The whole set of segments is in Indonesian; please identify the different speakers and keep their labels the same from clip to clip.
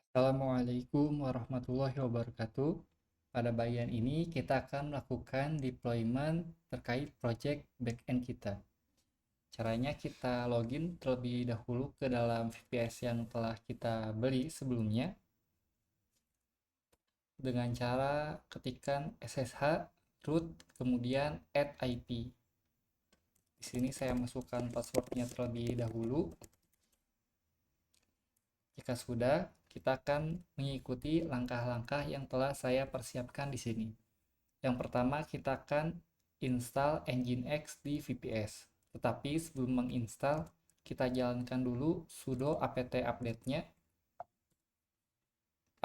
Speaker 1: Assalamualaikum warahmatullahi wabarakatuh. Pada bagian ini kita akan melakukan deployment terkait project backend kita. Caranya kita login terlebih dahulu ke dalam VPS yang telah kita beli sebelumnya dengan cara ketikkan SSH root kemudian add IP. Di sini saya masukkan passwordnya terlebih dahulu. Jika sudah, kita akan mengikuti langkah-langkah yang telah saya persiapkan di sini. Yang pertama, kita akan install Nginx di VPS. Tetapi sebelum menginstal, kita jalankan dulu sudo apt update-nya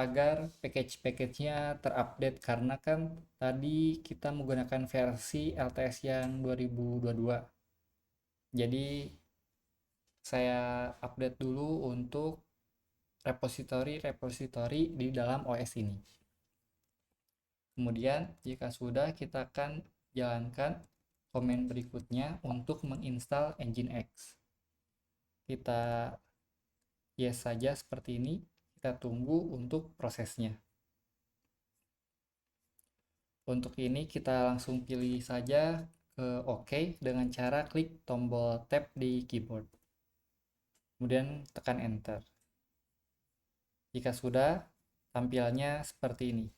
Speaker 1: agar package-package-nya terupdate karena kan tadi kita menggunakan versi LTS yang 2022. Jadi saya update dulu untuk repositori-repositori di dalam OS ini. Kemudian jika sudah, kita akan jalankan komen berikutnya untuk menginstal Nginx. Kita yes saja seperti ini, kita tunggu untuk prosesnya. Untuk ini kita langsung pilih saja ke OK dengan cara klik tombol tab di keyboard. Kemudian tekan enter. Jika sudah, tampilannya seperti ini.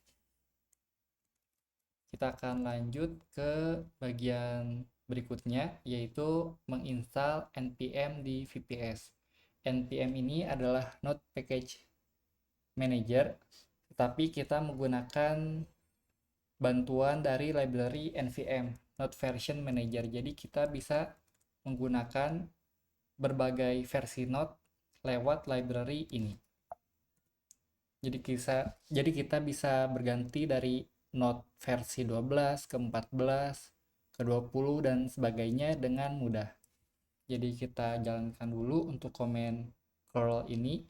Speaker 1: Kita akan lanjut ke bagian berikutnya, yaitu menginstal npm di VPS. npm ini adalah Node Package Manager, tetapi kita menggunakan bantuan dari library nvm Node Version Manager. Jadi kita bisa menggunakan berbagai versi Node lewat library ini. Jadi kita bisa berganti dari Node versi 12 ke 14 ke 20 dan sebagainya dengan mudah. Jadi kita jalankan dulu untuk komen curl ini.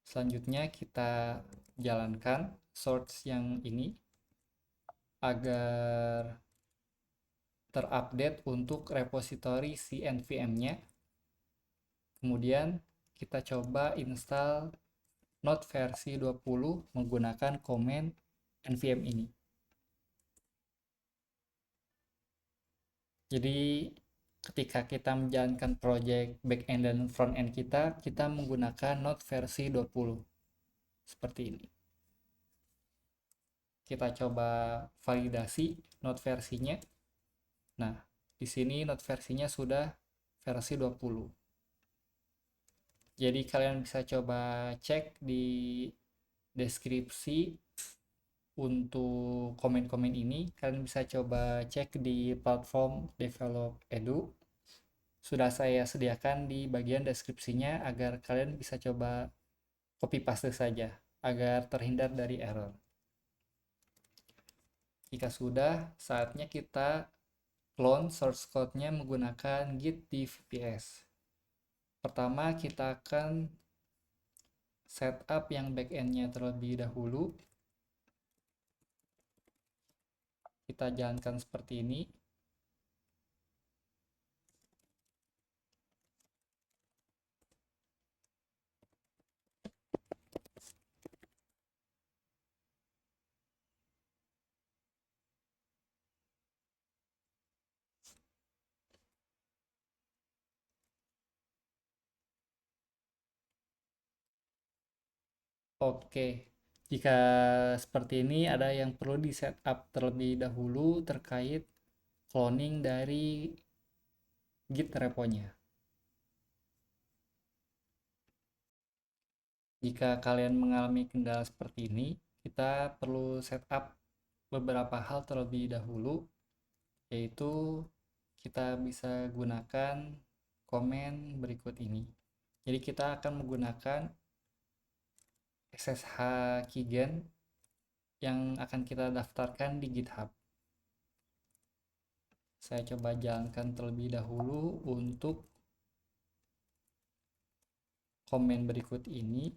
Speaker 1: Selanjutnya kita jalankan source yang ini agar terupdate untuk repositori si nvm-nya. Kemudian kita coba install Node versi 20 menggunakan komen nvm ini. Jadi ketika kita menjalankan project backend dan frontend kita menggunakan Node versi 20. Seperti ini. Kita coba validasi Node versinya. Nah, di sini Node versinya sudah versi 20. Jadi kalian bisa coba cek di deskripsi untuk komen-komen ini. Kalian bisa coba cek di platform Develop Edu. Sudah saya sediakan di bagian deskripsinya agar kalian bisa coba copy paste saja agar terhindar dari error. Jika sudah, saatnya kita clone source code-nya menggunakan git di VPS. Pertama, kita akan setup yang backend-nya terlebih dahulu. Kita jalankan seperti ini. Oke, jika seperti ini ada yang perlu di setup terlebih dahulu terkait cloning dari git repo-nya. Jika kalian mengalami kendala seperti ini, kita perlu setup beberapa hal terlebih dahulu, yaitu kita bisa gunakan komen berikut ini. Jadi kita akan menggunakan SSH keygen yang akan kita daftarkan di GitHub. Saya coba jalankan terlebih dahulu untuk komen berikut ini.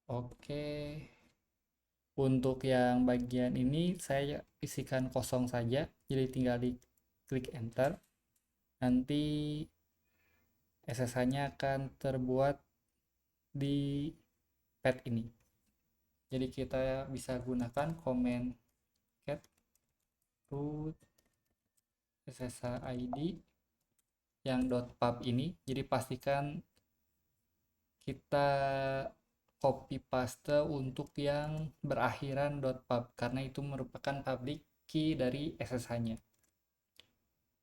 Speaker 1: Oke, Untuk yang bagian ini saya isikan kosong saja, jadi tinggal di klik enter. Nanti SSH-nya akan terbuat di pad ini. Jadi kita bisa gunakan command cat root ssh id yang .pub ini. Jadi pastikan kita copy paste untuk yang berakhiran .pub karena itu merupakan public key dari SSH-nya.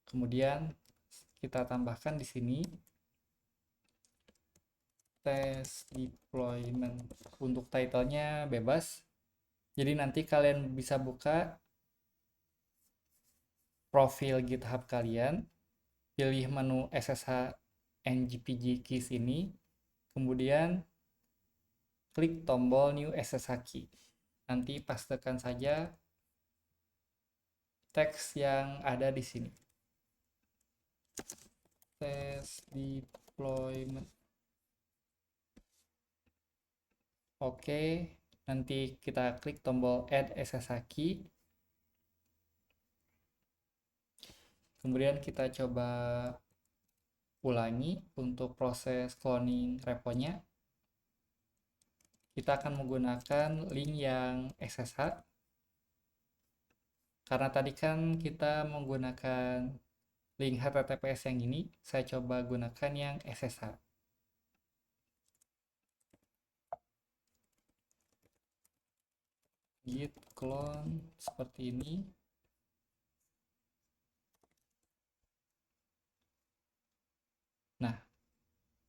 Speaker 1: Kemudian kita tambahkan di sini test deployment. Untuk title-nya bebas. Jadi nanti kalian bisa buka profil GitHub kalian, pilih menu SSH NGPG keys ini, kemudian klik tombol new SSH key. Nanti pastekan saja teks yang ada di sini. Test deployment. Oke, nanti kita klik tombol add SSH key. Kemudian kita coba ulangi untuk proses cloning reponya. Kita akan menggunakan link yang SSH. Karena tadi kan kita menggunakan link HTTPS yang ini, saya coba gunakan yang SSH. Git clone seperti ini. Nah,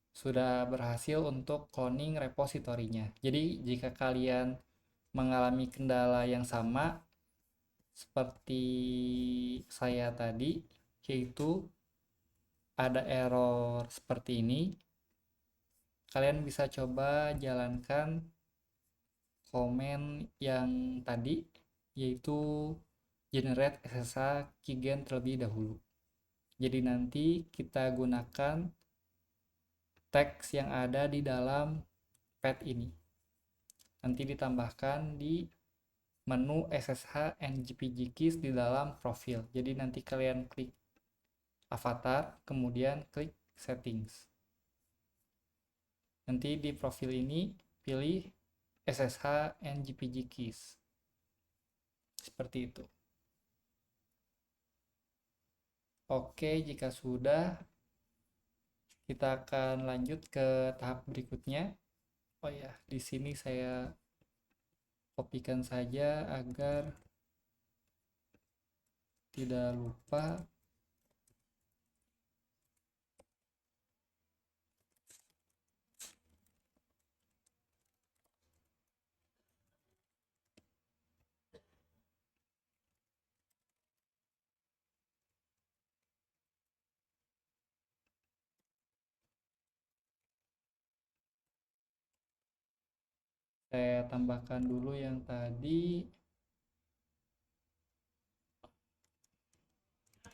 Speaker 1: sudah berhasil untuk cloning repositorinya. Jadi, jika kalian mengalami kendala yang sama seperti saya tadi, yaitu ada error seperti ini, kalian bisa coba jalankan komen yang tadi, yaitu generate SSH keygen terlebih dahulu. Jadi nanti kita gunakan teks yang ada di dalam pad ini. Nanti ditambahkan di menu SSH and GPG keys di dalam profil. Jadi nanti kalian klik avatar, kemudian klik settings. Nanti di profil ini pilih SSH and GPG keys. Seperti itu. Oke, jika sudah, kita akan lanjut ke tahap berikutnya. Oh ya, di sini saya kopikan saja agar tidak lupa. Saya tambahkan dulu yang tadi.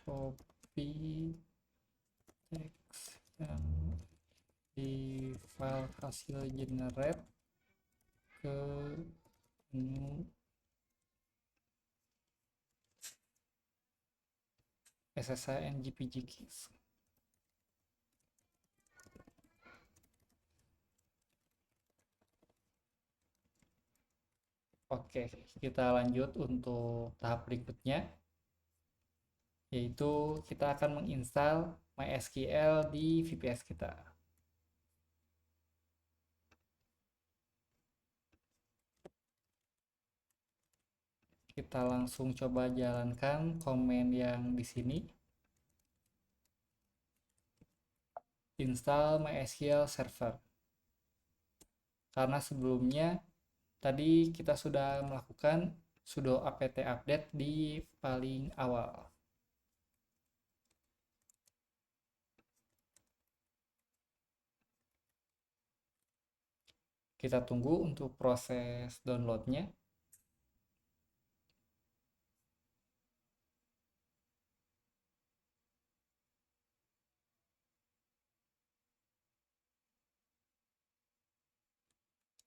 Speaker 1: Copy teks yang di file hasil generate ke menu SSH and GPG keys. Oke, kita lanjut untuk tahap berikutnya, yaitu kita akan menginstal MySQL di VPS kita. Kita langsung coba jalankan command yang di sini. Install MySQL Server. Karena sebelumnya tadi kita sudah melakukan sudo apt update di paling awal. Kita tunggu untuk proses downloadnya.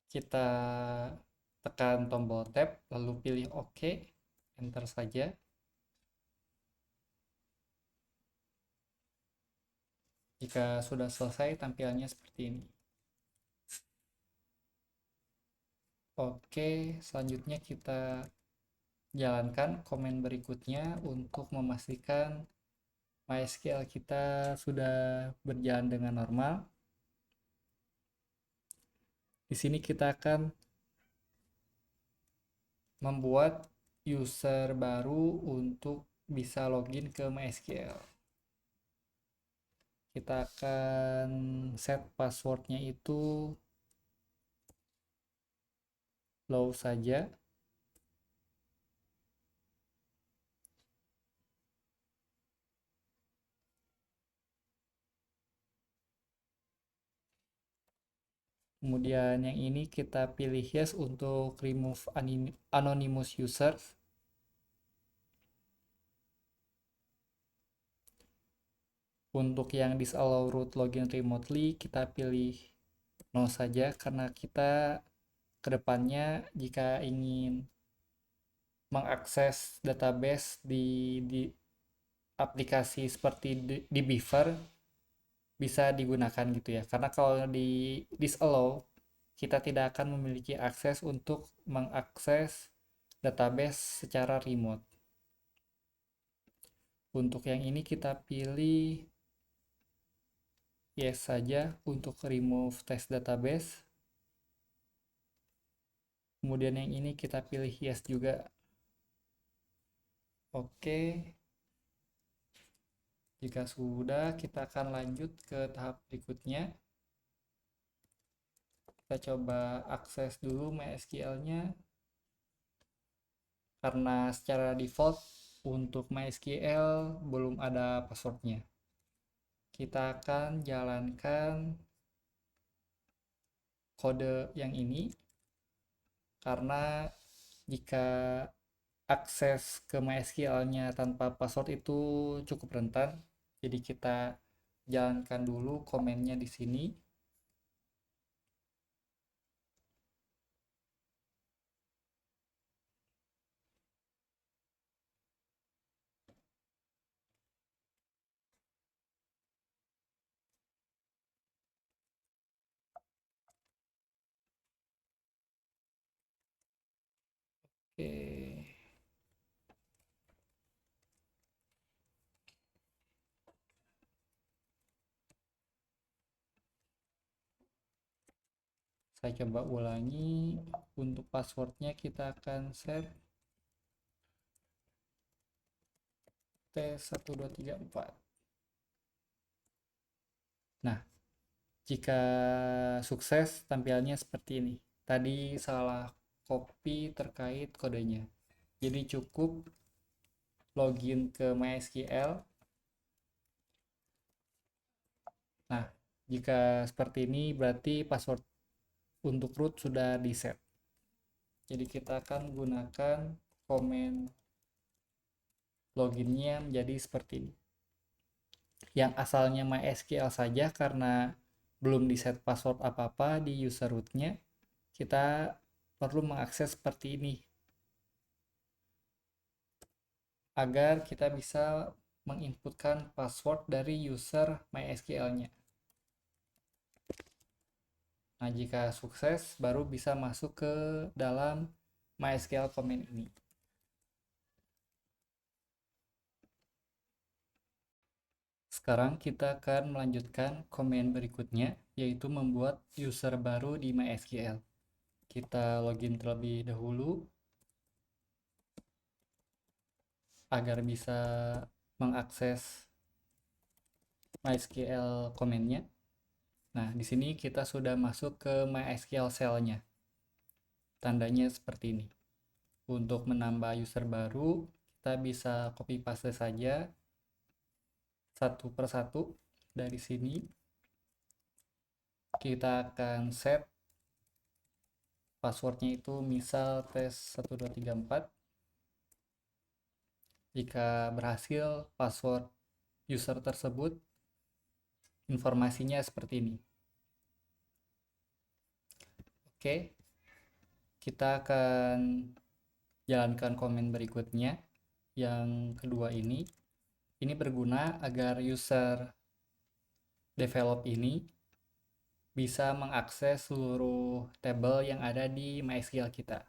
Speaker 1: Kita tekan tombol tab, lalu pilih OK, enter saja. Jika sudah selesai, tampilannya seperti ini. Oke, selanjutnya kita jalankan komen berikutnya untuk memastikan MySQL kita sudah berjalan dengan normal. Di sini kita akan membuat user baru untuk bisa login ke MySQL. Kita akan set passwordnya itu low saja. Kemudian yang ini kita pilih yes untuk remove anonymous user. Untuk yang disallow root login remotely, kita pilih no saja karena kita kedepannya jika ingin mengakses database di aplikasi seperti di Beaver bisa digunakan gitu ya. Karena kalau di disallow kita tidak akan memiliki akses untuk mengakses database secara remote. Untuk yang ini kita pilih yes saja untuk remove test database. Kemudian yang ini kita pilih yes juga. Oke. Jika sudah, kita akan lanjut ke tahap berikutnya. Kita coba akses dulu MySQL-nya. Karena secara default untuk MySQL belum ada passwordnya. Kita akan jalankan kode yang ini. Karena jika akses ke MySQL-nya tanpa password itu cukup rentan. Jadi kita jalankan dulu komennya di sini. Oke. Saya coba ulangi. Untuk passwordnya kita akan set T1234. Nah, jika sukses tampilannya seperti ini. Tadi salah copy terkait kodenya. Jadi cukup login ke MySQL. Nah, jika seperti ini berarti password untuk root sudah di set. Jadi kita akan gunakan komen loginnya menjadi seperti ini. Yang asalnya MySQL saja karena belum di set password apa-apa di user rootnya, kita perlu mengakses seperti ini agar kita bisa menginputkan password dari user MySQL-nya. Nah, jika sukses baru bisa masuk ke dalam MySQL command ini. Sekarang kita akan melanjutkan command berikutnya, yaitu membuat user baru di MySQL. Kita login terlebih dahulu agar bisa mengakses MySQL command-nya. Nah, di sini kita sudah masuk ke MySQL cell-nya. Tandanya seperti ini. Untuk menambah user baru, kita bisa copy paste saja satu persatu dari sini. Kita akan set passwordnya itu misal tes1234. Jika berhasil password user tersebut, informasinya seperti ini. Oke, kita akan jalankan komen berikutnya. Yang kedua ini berguna agar user develop ini bisa mengakses seluruh tabel yang ada di MySQL kita.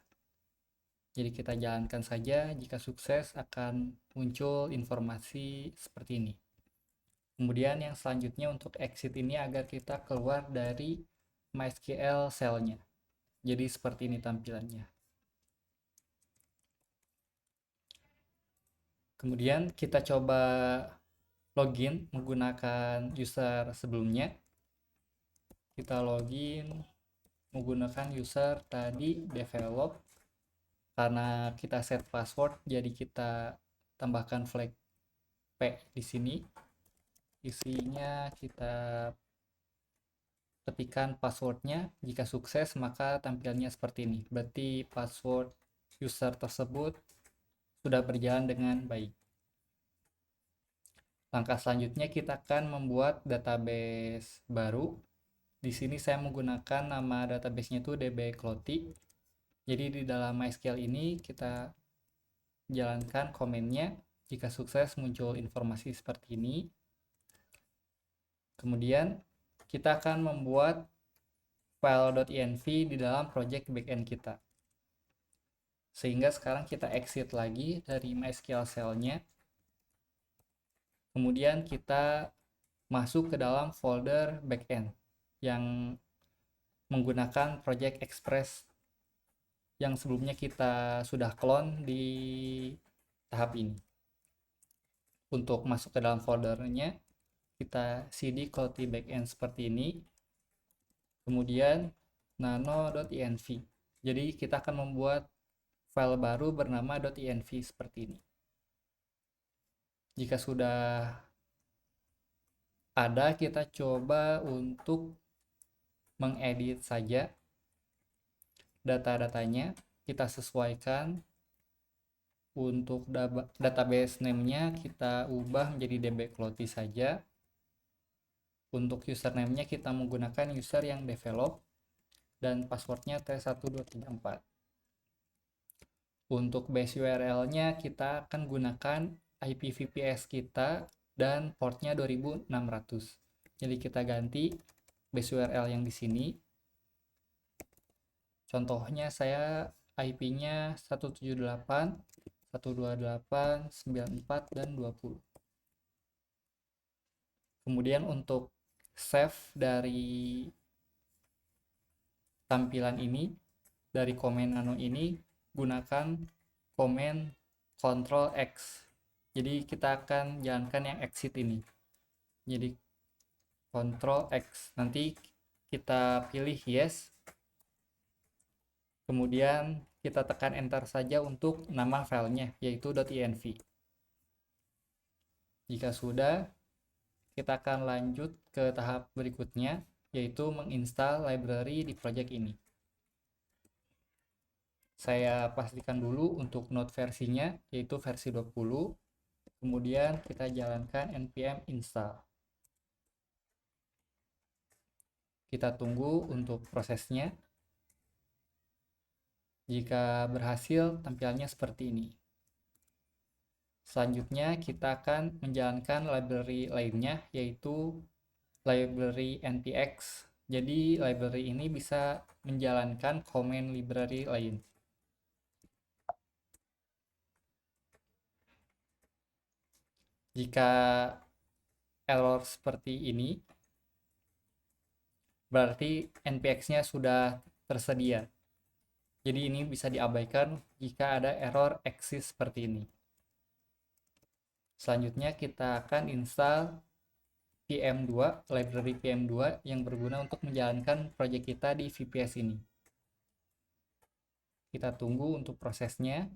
Speaker 1: Jadi kita jalankan saja, jika sukses akan muncul informasi seperti ini. Kemudian yang selanjutnya untuk exit ini agar kita keluar dari MySQL cell-nya. Jadi seperti ini tampilannya. Kemudian kita coba login menggunakan user sebelumnya. Kita login menggunakan user tadi develop. Karena kita set password, jadi kita tambahkan flag P di sini. Isinya kita ketikkan passwordnya. Jika sukses maka tampilannya seperti ini. Berarti password user tersebut sudah berjalan dengan baik. Langkah selanjutnya kita akan membuat database baru. Di sini saya menggunakan nama databasenya itu dbclotty. Jadi di dalam MySQL ini kita jalankan komennya. Jika sukses muncul informasi seperti ini. Kemudian kita akan membuat file.env di dalam project backend kita. Sehingga sekarang kita exit lagi dari MySQL cell-nya. Kemudian kita masuk ke dalam folder backend yang menggunakan Project Express yang sebelumnya kita sudah clone di tahap ini. Untuk masuk ke dalam foldernya, kita cd qt backend seperti ini. Kemudian nano.env. Jadi kita akan membuat file baru bernama .env seperti ini. Jika sudah ada, kita coba untuk mengedit saja data-datanya. Kita sesuaikan. Untuk database name-nya kita ubah menjadi dbclotty saja. Untuk username-nya kita menggunakan user yang develop dan passwordnya t1234. Untuk base URL-nya kita akan gunakan IPVPS kita dan portnya 2600. Jadi kita ganti base URL yang di sini. Contohnya saya IP-nya 178 128 94 dan 20. Kemudian untuk save dari tampilan ini, dari komen nano ini, gunakan komen Ctrl X. Jadi kita akan jalankan yang exit ini. Jadi Ctrl X. Nanti kita pilih yes. Kemudian kita tekan enter saja untuk nama filenya, yaitu .env. Jika sudah, kita akan lanjut ke tahap berikutnya, yaitu menginstal library di project ini. Saya pastikan dulu untuk node versinya, yaitu versi 20. Kemudian kita jalankan npm install. Kita tunggu untuk prosesnya. Jika berhasil, tampilannya seperti ini. Selanjutnya, kita akan menjalankan library lainnya, yaitu library npx. Jadi, library ini bisa menjalankan command library lain. Jika error seperti ini, berarti npx-nya sudah tersedia. Jadi ini bisa diabaikan jika ada error exist seperti ini. Selanjutnya kita akan install PM2, library PM2 yang berguna untuk menjalankan proyek kita di VPS ini. Kita tunggu untuk prosesnya.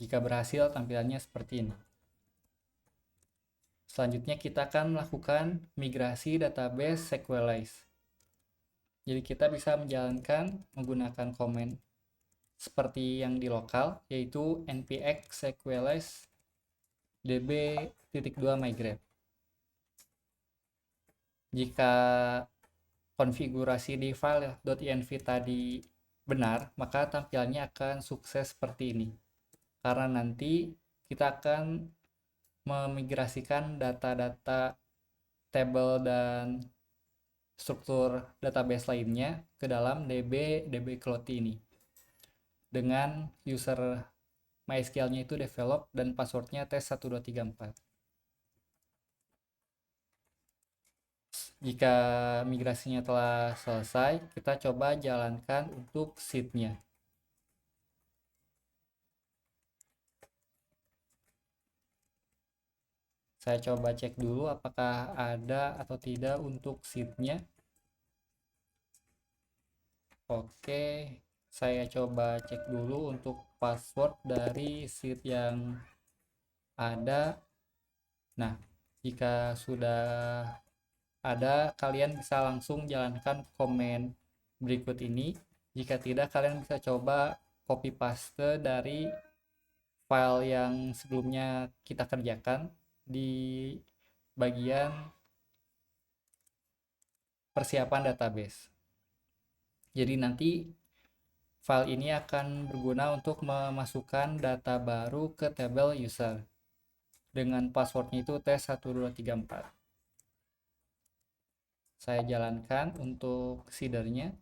Speaker 1: Jika berhasil, tampilannya seperti ini. Selanjutnya kita akan melakukan migrasi database SQLize. Jadi kita bisa menjalankan menggunakan komen seperti yang di lokal, yaitu npx sequelize db.2 migrate. Jika konfigurasi di file .env tadi benar, maka tampilannya akan sukses seperti ini. Karena nanti kita akan memigrasikan data-data tabel dan struktur database lainnya ke dalam db ini dengan user MySQL-nya itu develop dan passwordnya tes1234. Jika migrasinya telah selesai, kita coba jalankan untuk seed-nya. Saya coba cek dulu apakah ada atau tidak untuk seed-nya. Oke, saya coba cek dulu untuk password dari seed yang ada. Nah, jika sudah ada, kalian bisa langsung jalankan komen berikut ini. Jika tidak, kalian bisa coba copy paste dari file yang sebelumnya kita kerjakan di bagian persiapan database. Jadi nanti file ini akan berguna untuk memasukkan data baru ke tabel user dengan passwordnya itu tes1234. Saya jalankan untuk seedernya.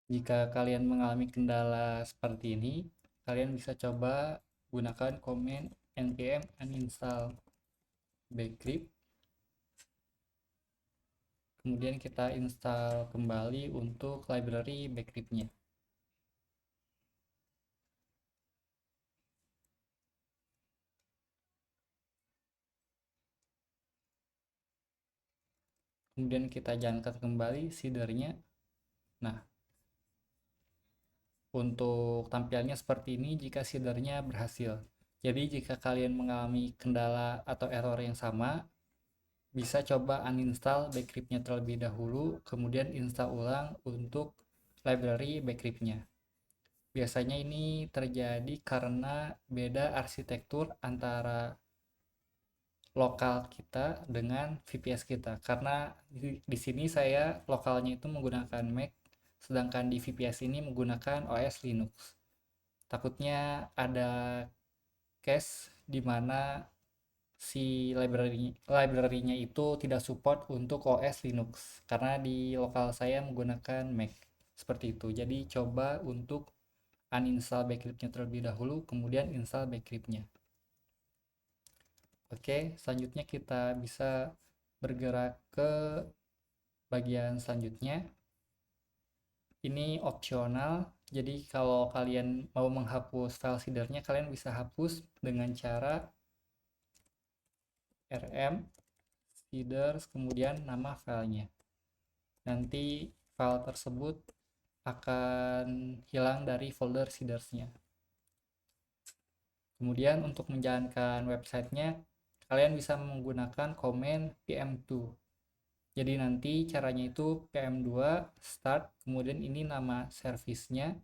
Speaker 1: Jika kalian mengalami kendala seperti ini, kalian bisa coba gunakan command npm uninstall bcrypt. Kemudian kita install kembali untuk library bcrypt-nya. Kemudian kita jalankan kembali seedernya. Nah, untuk tampilnya seperti ini jika seedernya berhasil. Jadi jika kalian mengalami kendala atau error yang sama, bisa coba uninstall bcrypt-nya terlebih dahulu, kemudian install ulang untuk library bcrypt-nya. Biasanya ini terjadi karena beda arsitektur antara lokal kita dengan VPS kita. Karena di sini saya lokalnya itu menggunakan Mac, sedangkan di VPS ini menggunakan OS Linux. Takutnya ada case di mana si library-nya itu tidak support untuk OS Linux karena di lokal saya menggunakan Mac. Seperti itu. Jadi coba untuk uninstall bcrypt-nya terlebih dahulu, kemudian install bcrypt-nya. Oke, selanjutnya kita bisa bergerak ke bagian selanjutnya. Ini opsional, jadi kalau kalian mau menghapus file seedernya, kalian bisa hapus dengan cara rm seeders kemudian nama filenya. Nanti file tersebut akan hilang dari folder seedersnya. Kemudian untuk menjalankan websitenya, kalian bisa menggunakan command pm2. Jadi nanti caranya itu pm2 start, kemudian ini nama service-nya,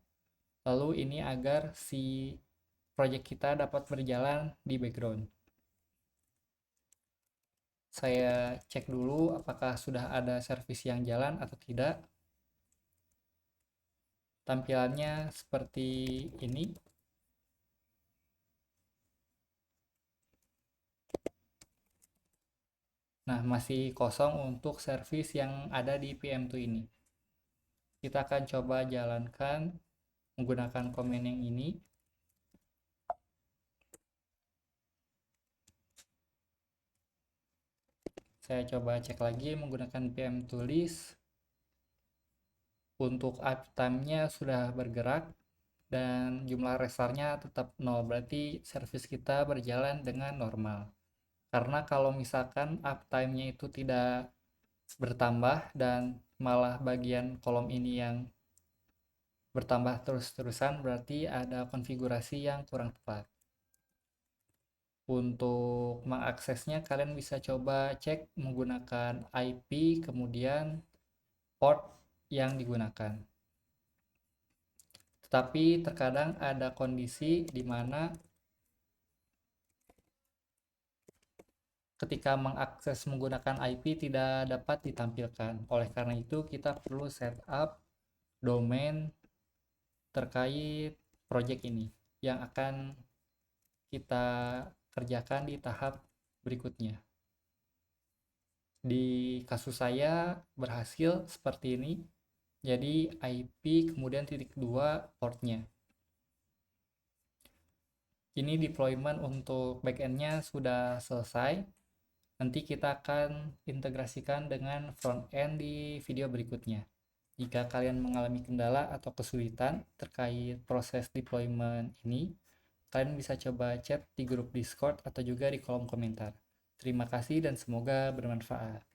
Speaker 1: lalu ini agar si project kita dapat berjalan di background. Saya cek dulu apakah sudah ada service yang jalan atau tidak. Tampilannya seperti ini. Nah, masih kosong untuk service yang ada di PM2 ini. Kita akan coba jalankan menggunakan command yang ini. Saya coba cek lagi menggunakan PM2 list. Untuk uptime-nya sudah bergerak dan jumlah restarnya tetap 0, berarti service kita berjalan dengan normal. Karena kalau misalkan uptime-nya itu tidak bertambah dan malah bagian kolom ini yang bertambah terus-terusan, berarti ada konfigurasi yang kurang tepat. Untuk mengaksesnya, kalian bisa coba cek menggunakan IP, kemudian port yang digunakan. Tetapi terkadang ada kondisi di mana ketika mengakses menggunakan IP tidak dapat ditampilkan. Oleh karena itu, kita perlu setup domain terkait project ini yang akan kita kerjakan di tahap berikutnya. Di kasus saya berhasil seperti ini. Jadi IP kemudian titik 2 portnya. Ini deployment untuk backendnya sudah selesai. Nanti kita akan integrasikan dengan frontend di video berikutnya. Jika kalian mengalami kendala atau kesulitan terkait proses deployment ini, kalian bisa coba chat di grup Discord atau juga di kolom komentar. Terima kasih dan semoga bermanfaat.